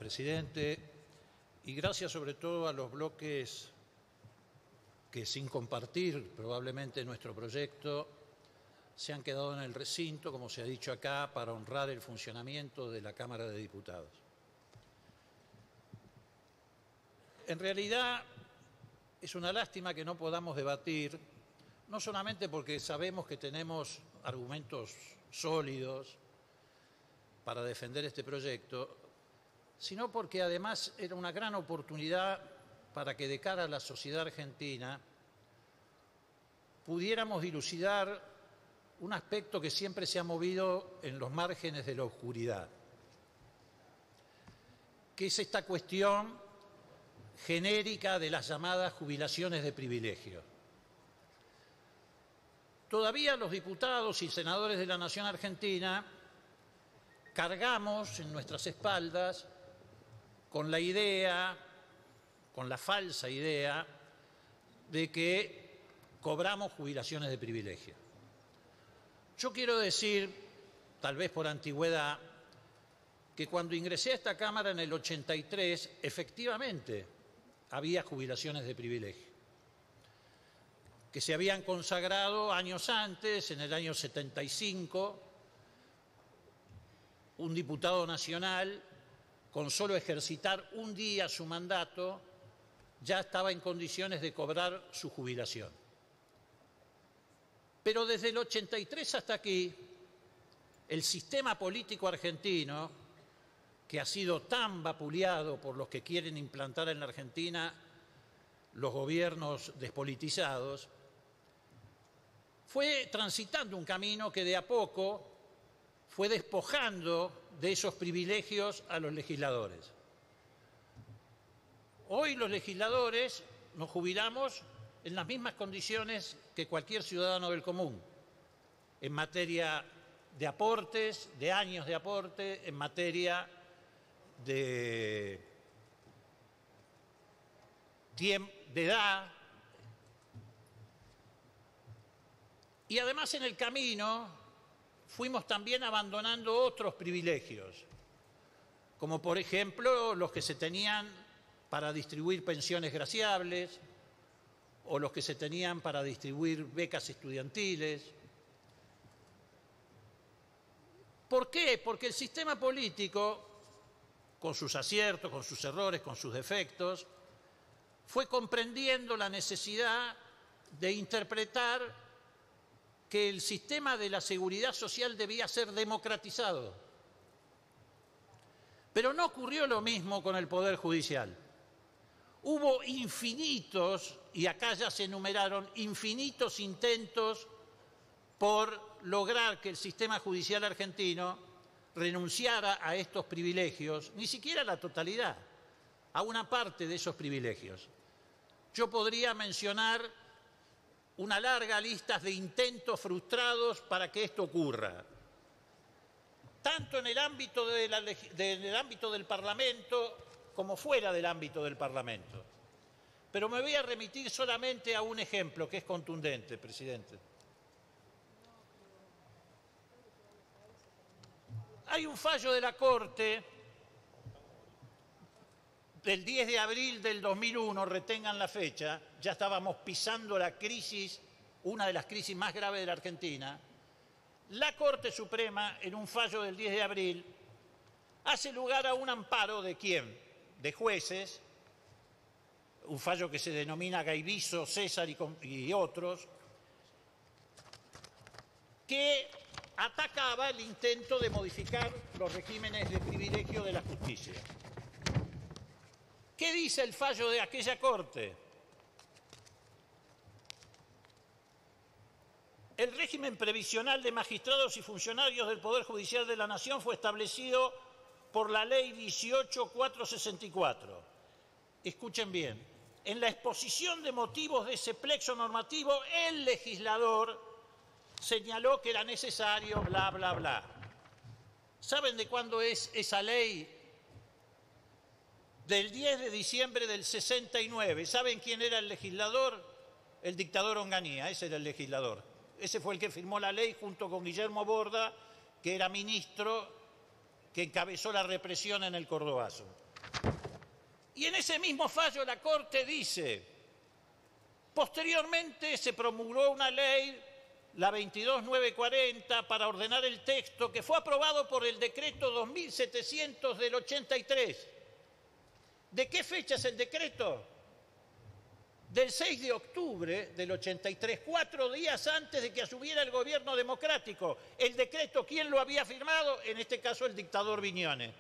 presidente, y gracias sobre todo a los bloques que, sin compartir probablemente nuestro proyecto, se han quedado en el recinto, como se ha dicho acá, para honrar el funcionamiento de la Cámara de Diputados. En realidad, es una lástima que no podamos debatir, no solamente porque sabemos que tenemos argumentos sólidos para defender este proyecto, sino porque además era una gran oportunidad para que de cara a la sociedad argentina pudiéramos dilucidar un aspecto que siempre se ha movido en los márgenes de la oscuridad, que es esta cuestión genérica de las llamadas jubilaciones de privilegio. Todavía los diputados y senadores de la Nación Argentina cargamos en nuestras espaldas con la idea, con la falsa idea, de que cobramos jubilaciones de privilegio. Yo quiero decir, tal vez por antigüedad, que cuando ingresé a esta Cámara en el 83, efectivamente había jubilaciones de privilegio, que se habían consagrado años antes, en el año 75, un diputado nacional, con solo ejercitar un día su mandato, ya estaba en condiciones de cobrar su jubilación. Pero desde el 83 hasta aquí, el sistema político argentino, que ha sido tan vapuleado por los que quieren implantar en la Argentina los gobiernos despolitizados, fue transitando un camino que de a poco fue despojando de esos privilegios a los legisladores. Hoy los legisladores nos jubilamos en las mismas condiciones que cualquier ciudadano del común, en materia de aportes, de años de aporte, en materia de edad. Y además en el camino fuimos también abandonando otros privilegios, como por ejemplo los que se tenían para distribuir pensiones graciables o los que se tenían para distribuir becas estudiantiles. ¿Por qué? Porque el sistema político, con sus aciertos, con sus errores, con sus defectos, fue comprendiendo la necesidad de interpretar que el sistema de la seguridad social debía ser democratizado. Pero no ocurrió lo mismo con el Poder Judicial. Hubo infinitos, y acá ya se enumeraron, infinitos intentos por lograr que el sistema judicial argentino renunciara a estos privilegios, ni siquiera a la totalidad, a una parte de esos privilegios. Yo podría mencionar una larga lista de intentos frustrados para que esto ocurra, tanto en el ámbito del Parlamento como fuera del ámbito del Parlamento. Pero me voy a remitir solamente a un ejemplo que es contundente, presidente. Hay un fallo de la Corte del 10 de abril del 2001, retengan la fecha, ya estábamos pisando la crisis, una de las crisis más graves de la Argentina. La Corte Suprema, en un fallo del 10 de abril, hace lugar a un amparo ¿de quién? De jueces, un fallo que se denomina Gaibiso, César y otros, que atacaba el intento de modificar los regímenes de privilegio de la justicia. ¿Qué dice el fallo de aquella Corte? El régimen previsional de magistrados y funcionarios del Poder Judicial de la Nación fue establecido por la Ley 18.464. Escuchen bien, en la exposición de motivos de ese plexo normativo, el legislador señaló que era necesario, bla, bla, bla. ¿Saben de cuándo es esa ley? Del 10 de diciembre del 69. ¿Saben quién era el legislador? El dictador Onganía, ese era el legislador. Ese fue el que firmó la ley junto con Guillermo Borda, que era ministro, que encabezó la represión en el Cordobazo. Y en ese mismo fallo la Corte dice, posteriormente se promulgó una ley, la 22940, para ordenar el texto, que fue aprobado por el decreto 2700 del 83. ¿De qué fecha es el decreto? Del 6 de octubre del 83, 4 días antes de que asumiera el gobierno democrático. El decreto, ¿quién lo había firmado? En este caso, el dictador Viñones.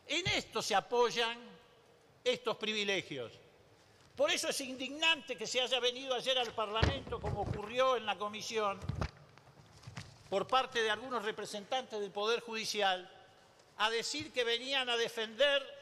En esto se apoyan estos privilegios. Por eso es indignante que se haya venido ayer al Parlamento, como ocurrió en la comisión, por parte de algunos representantes del Poder Judicial, a decir que venían a defender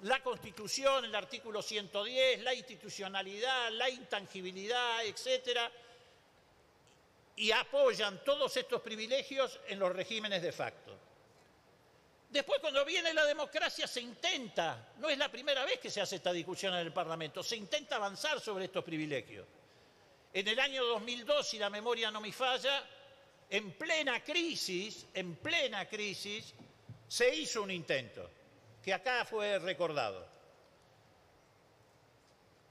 la Constitución, el artículo 110, la institucionalidad, la intangibilidad, etcétera, y apoyan todos estos privilegios en los regímenes de facto. Después, cuando viene la democracia, se intenta, no es la primera vez que se hace esta discusión en el Parlamento, se intenta avanzar sobre estos privilegios. En el año 2002, si la memoria no me falla, en plena crisis, se hizo un intento, que acá fue recordado.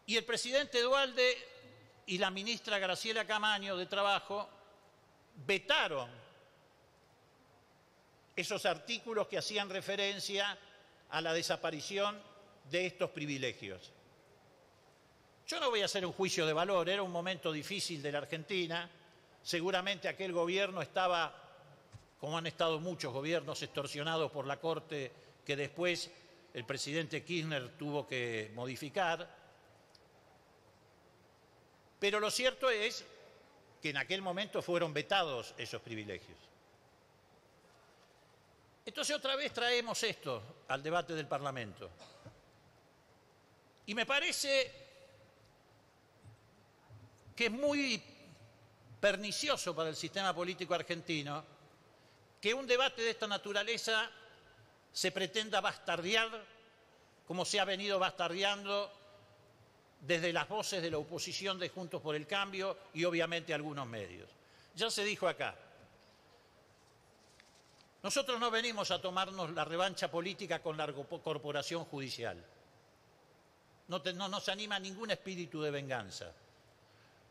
Y el presidente Duhalde y la ministra Graciela Camaño de Trabajo vetaron esos artículos que hacían referencia a la desaparición de estos privilegios. Yo no voy a hacer un juicio de valor, era un momento difícil de la Argentina, seguramente aquel gobierno estaba, como han estado muchos gobiernos, extorsionados por la Corte, que después el presidente Kirchner tuvo que modificar. Pero lo cierto es que en aquel momento fueron vetados esos privilegios. Entonces otra vez traemos esto al debate del Parlamento. Y me parece que es muy pernicioso para el sistema político argentino que un debate de esta naturaleza se pretenda bastardear, como se ha venido bastardeando desde las voces de la oposición de Juntos por el Cambio y obviamente algunos medios. Ya se dijo acá, nosotros no venimos a tomarnos la revancha política con la corporación judicial. No nos anima ningún espíritu de venganza.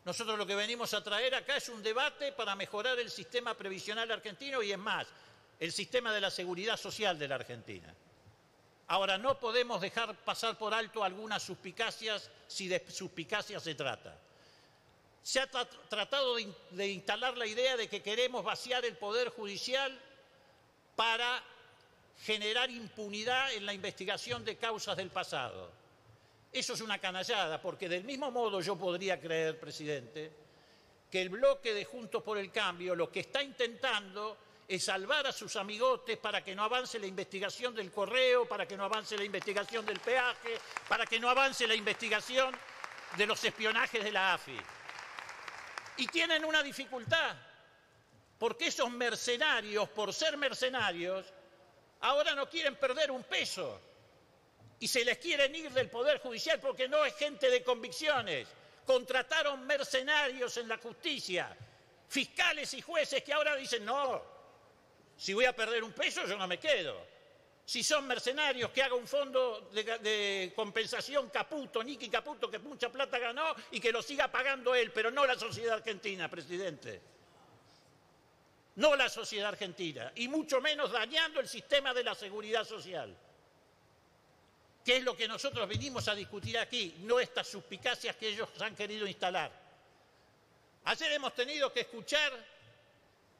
Nosotros lo que venimos a traer acá es un debate para mejorar el sistema previsional argentino y, es más, el sistema de la seguridad social de la Argentina. Ahora, no podemos dejar pasar por alto algunas suspicacias si de suspicacias se trata. Se ha tratado de instalar la idea de que queremos vaciar el Poder Judicial para generar impunidad en la investigación de causas del pasado. Eso es una canallada, porque del mismo modo yo podría creer, presidente, que el bloque de Juntos por el Cambio lo que está intentando es salvar a sus amigotes para que no avance la investigación del correo, para que no avance la investigación del peaje, para que no avance la investigación de los espionajes de la AFI. Y tienen una dificultad, porque esos mercenarios, por ser mercenarios, ahora no quieren perder un peso y se les quieren ir del Poder Judicial porque no es gente de convicciones. Contrataron mercenarios en la justicia, fiscales y jueces que ahora dicen, no, si voy a perder un peso yo no me quedo. Si son mercenarios, que haga un fondo de compensación Caputo, Nicky Caputo, que mucha plata ganó y que lo siga pagando él, pero no la sociedad argentina, presidente. No la sociedad argentina, y mucho menos dañando el sistema de la seguridad social, que es lo que nosotros vinimos a discutir aquí, no estas suspicacias que ellos han querido instalar. Ayer hemos tenido que escuchar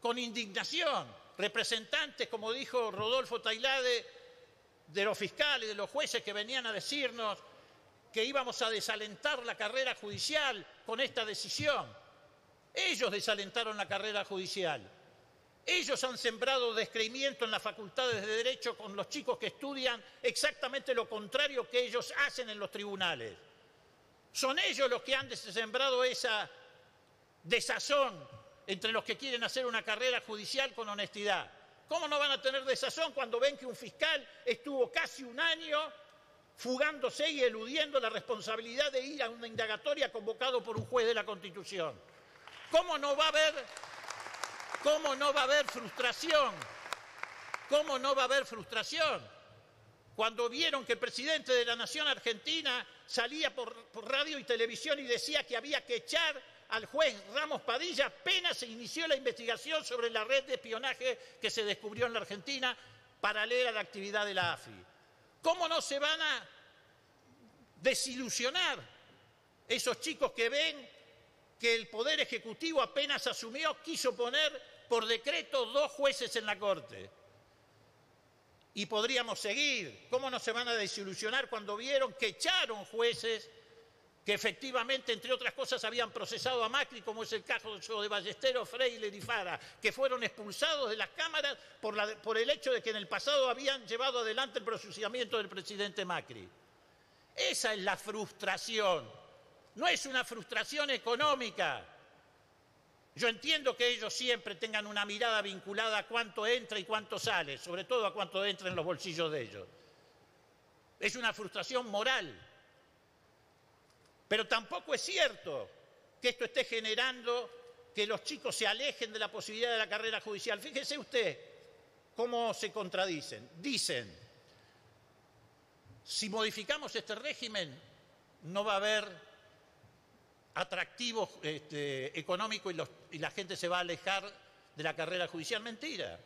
con indignación representantes, como dijo Rodolfo Tailade, de los fiscales, de los jueces, que venían a decirnos que íbamos a desalentar la carrera judicial con esta decisión. Ellos desalentaron la carrera judicial. Ellos han sembrado descreimiento en las facultades de Derecho con los chicos que estudian exactamente lo contrario que ellos hacen en los tribunales. Son ellos los que han sembrado esa desazón entre los que quieren hacer una carrera judicial con honestidad. ¿Cómo no van a tener desazón cuando ven que un fiscal estuvo casi un año fugándose y eludiendo la responsabilidad de ir a una indagatoria convocado por un juez de la Constitución? ¿Cómo no va a haber frustración? ¿Cómo no va a haber frustración cuando vieron que el presidente de la Nación Argentina salía por radio y televisión y decía que había que echar al juez Ramos Padilla apenas se inició la investigación sobre la red de espionaje que se descubrió en la Argentina paralela a la actividad de la AFI. ¿Cómo no se van a desilusionar esos chicos que ven que el Poder Ejecutivo apenas asumió, quiso poner por decreto 2 jueces en la Corte? Y podríamos seguir. ¿Cómo no se van a desilusionar cuando vieron que echaron jueces que efectivamente, entre otras cosas, habían procesado a Macri, como es el caso de Ballesteros, Freiler y Fara, que fueron expulsados de las cámaras por el hecho de que en el pasado habían llevado adelante el procesamiento del presidente Macri? Esa es la frustración. No es una frustración económica. Yo entiendo que ellos siempre tengan una mirada vinculada a cuánto entra y cuánto sale, sobre todo a cuánto entra en los bolsillos de ellos. Es una frustración moral. Pero tampoco es cierto que esto esté generando que los chicos se alejen de la posibilidad de la carrera judicial. Fíjese usted cómo se contradicen. Dicen, si modificamos este régimen, no va a haber atractivo económico y la gente se va a alejar de la carrera judicial. Mentira.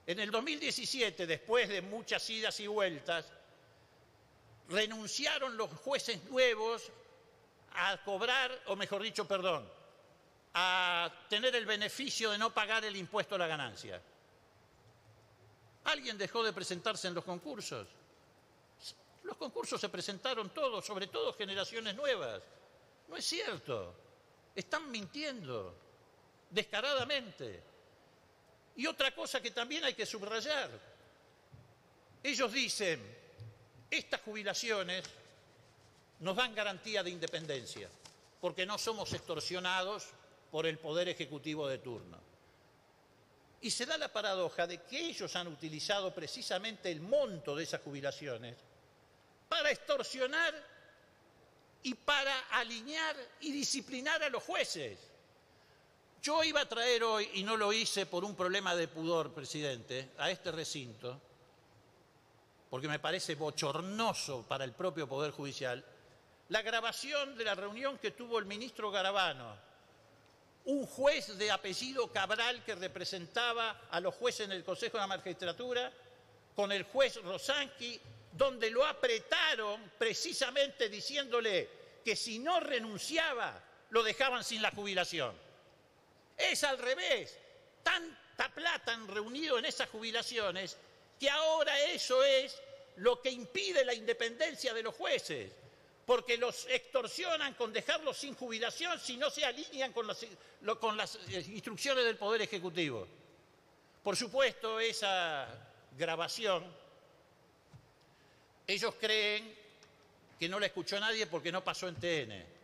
En el 2017, después de muchas idas y vueltas, renunciaron los jueces nuevos a cobrar, o mejor dicho, perdón, a tener el beneficio de no pagar el impuesto a la ganancia. ¿Alguien dejó de presentarse en los concursos? Los concursos se presentaron todos, sobre todo generaciones nuevas. No es cierto. Están mintiendo descaradamente. Y otra cosa que también hay que subrayar. Ellos dicen, estas jubilaciones nos dan garantía de independencia, porque no somos extorsionados por el Poder Ejecutivo de turno. Y se da la paradoja de que ellos han utilizado precisamente el monto de esas jubilaciones para extorsionar y para alinear y disciplinar a los jueces. Yo iba a traer hoy, y no lo hice por un problema de pudor, presidente, a este recinto, porque me parece bochornoso para el propio Poder Judicial, la grabación de la reunión que tuvo el ministro Garabano, un juez de apellido Cabral que representaba a los jueces en el Consejo de la Magistratura, con el juez Rosansky, donde lo apretaron precisamente diciéndole que si no renunciaba, lo dejaban sin la jubilación. Es al revés. Tanta plata han reunido en esas jubilaciones que ahora eso es lo que impide la independencia de los jueces, porque los extorsionan con dejarlos sin jubilación si no se alinean con las instrucciones del Poder Ejecutivo. Por supuesto, esa grabación, ellos creen que no la escuchó nadie porque no pasó en TN.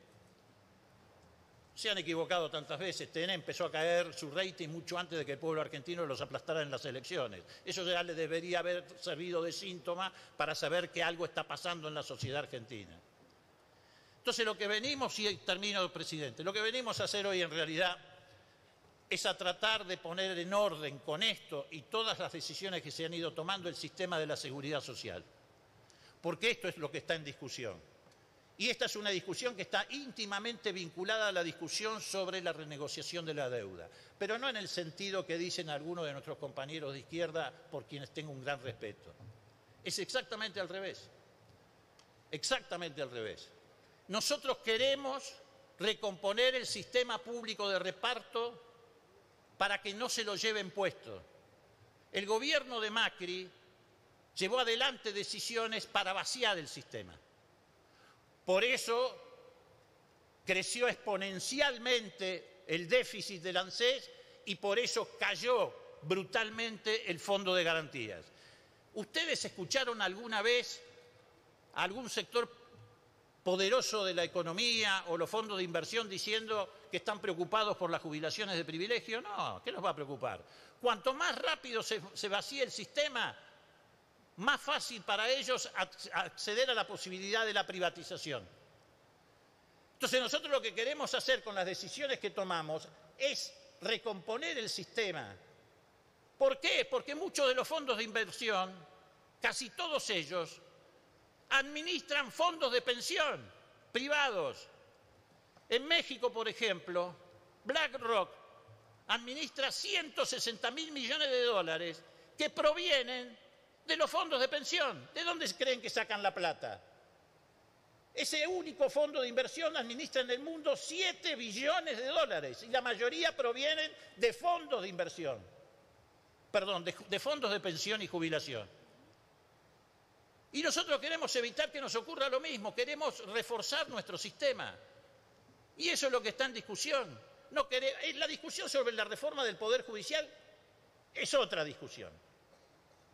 Se han equivocado tantas veces. TN empezó a caer su rating mucho antes de que el pueblo argentino los aplastara en las elecciones. Eso ya le debería haber servido de síntoma para saber que algo está pasando en la sociedad argentina. Entonces lo que venimos, y termino, presidente, lo que venimos a hacer hoy en realidad es a tratar de poner en orden con esto y todas las decisiones que se han ido tomando el sistema de la seguridad social. Porque esto es lo que está en discusión. Y esta es una discusión que está íntimamente vinculada a la discusión sobre la renegociación de la deuda, pero no en el sentido que dicen algunos de nuestros compañeros de izquierda, por quienes tengo un gran respeto. Es exactamente al revés. Exactamente al revés. Nosotros queremos recomponer el sistema público de reparto para que no se lo lleven puesto. El gobierno de Macri llevó adelante decisiones para vaciar el sistema. Por eso creció exponencialmente el déficit del ANSES y por eso cayó brutalmente el Fondo de Garantías. ¿Ustedes escucharon alguna vez a algún sector poderoso de la economía o los fondos de inversión diciendo que están preocupados por las jubilaciones de privilegio? No, ¿qué los va a preocupar? Cuanto más rápido se vacíe el sistema, más fácil para ellos acceder a la posibilidad de la privatización. Entonces nosotros lo que queremos hacer con las decisiones que tomamos es recomponer el sistema. ¿Por qué? Porque muchos de los fondos de inversión casi todos ellos, administran fondos de pensión privados. En México, por ejemplo, BlackRock administra 160.000 millones de dólares que provienen de los fondos de pensión. ¿De dónde creen que sacan la plata? Ese único fondo de inversión administra en el mundo 7 billones de dólares y la mayoría provienen de fondos de inversión. Perdón, de fondos de pensión y jubilación. Y nosotros queremos evitar que nos ocurra lo mismo, queremos reforzar nuestro sistema. Y eso es lo que está en discusión. La discusión sobre la reforma del Poder Judicial es otra discusión,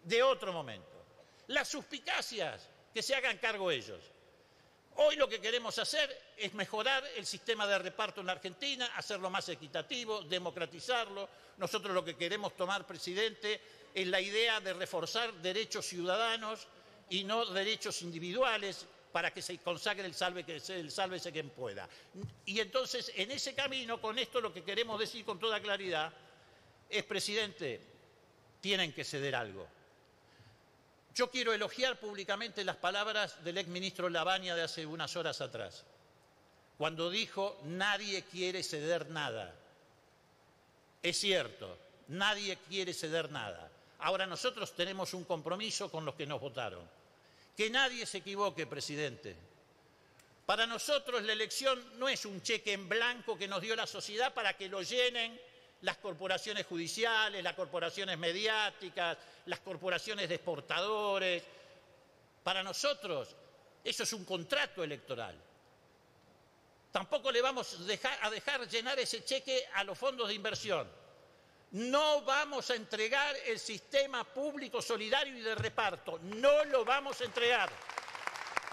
de otro momento. Las suspicacias, que se hagan cargo ellos. Hoy lo que queremos hacer es mejorar el sistema de reparto en la Argentina, hacerlo más equitativo, democratizarlo. Nosotros lo que queremos tomar, presidente, es la idea de reforzar derechos ciudadanos y no derechos individuales para que se consagre el sálvese quien pueda. Y entonces, en ese camino, con esto lo que queremos decir con toda claridad es, presidente, tienen que ceder algo. Yo quiero elogiar públicamente las palabras del exministro Lavagna de hace unas horas atrás, cuando dijo, nadie quiere ceder nada. Es cierto, nadie quiere ceder nada. Ahora nosotros tenemos un compromiso con los que nos votaron. Que nadie se equivoque, presidente. Para nosotros la elección no es un cheque en blanco que nos dio la sociedad para que lo llenen las corporaciones judiciales, las corporaciones mediáticas, las corporaciones de exportadores. Para nosotros eso es un contrato electoral. Tampoco le vamos a dejar llenar ese cheque a los fondos de inversión. No vamos a entregar el sistema público solidario y de reparto. No lo vamos a entregar.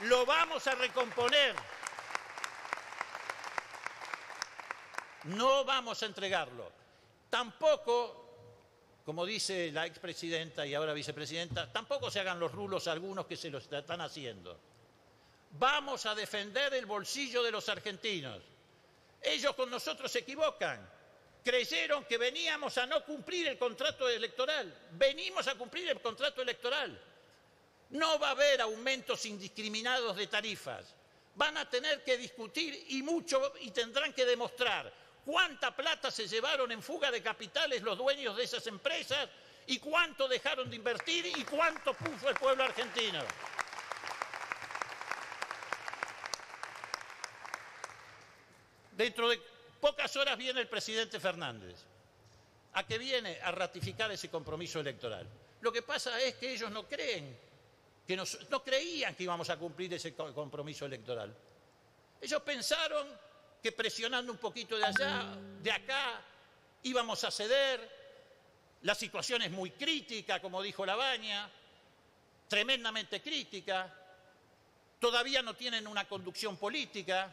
Lo vamos a recomponer. No vamos a entregarlo. Tampoco, como dice la expresidenta y ahora vicepresidenta, tampoco se hagan los rulos algunos que se lo están haciendo. Vamos a defender el bolsillo de los argentinos. Ellos con nosotros se equivocan. Creyeron que veníamos a no cumplir el contrato electoral. Venimos a cumplir el contrato electoral. No va a haber aumentos indiscriminados de tarifas. Van a tener que discutir y mucho y tendrán que demostrar cuánta plata se llevaron en fuga de capitales los dueños de esas empresas y cuánto dejaron de invertir y cuánto puso el pueblo argentino. Dentro de pocas horas viene el presidente Fernández. ¿A qué viene? A ratificar ese compromiso electoral. Lo que pasa es que ellos no creían que íbamos a cumplir ese compromiso electoral. Ellos pensaron que presionando un poquito de allá, de acá, íbamos a ceder. La situación es muy crítica, como dijo Lavagna, tremendamente crítica. Todavía no tienen una conducción política.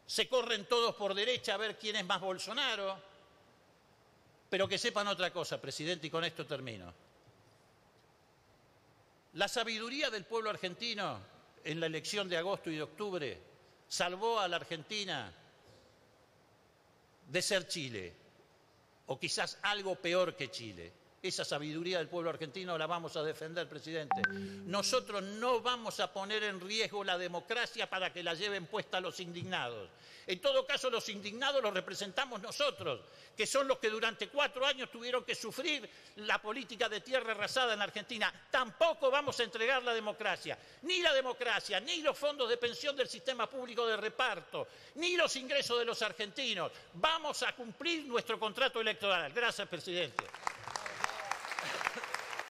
Se corren todos por derecha a ver quién es más Bolsonaro. Pero que sepan otra cosa, presidente, y con esto termino. La sabiduría del pueblo argentino en la elección de agosto y de octubre salvó a la Argentina de ser Chile, o quizás algo peor que Chile. Esa sabiduría del pueblo argentino la vamos a defender, presidente. Nosotros no vamos a poner en riesgo la democracia para que la lleven puesta los indignados. En todo caso, los indignados los representamos nosotros, que son los que durante 4 años tuvieron que sufrir la política de tierra arrasada en la Argentina. Tampoco vamos a entregar la democracia, ni los fondos de pensión del sistema público de reparto, ni los ingresos de los argentinos. Vamos a cumplir nuestro contrato electoral. Gracias, presidente.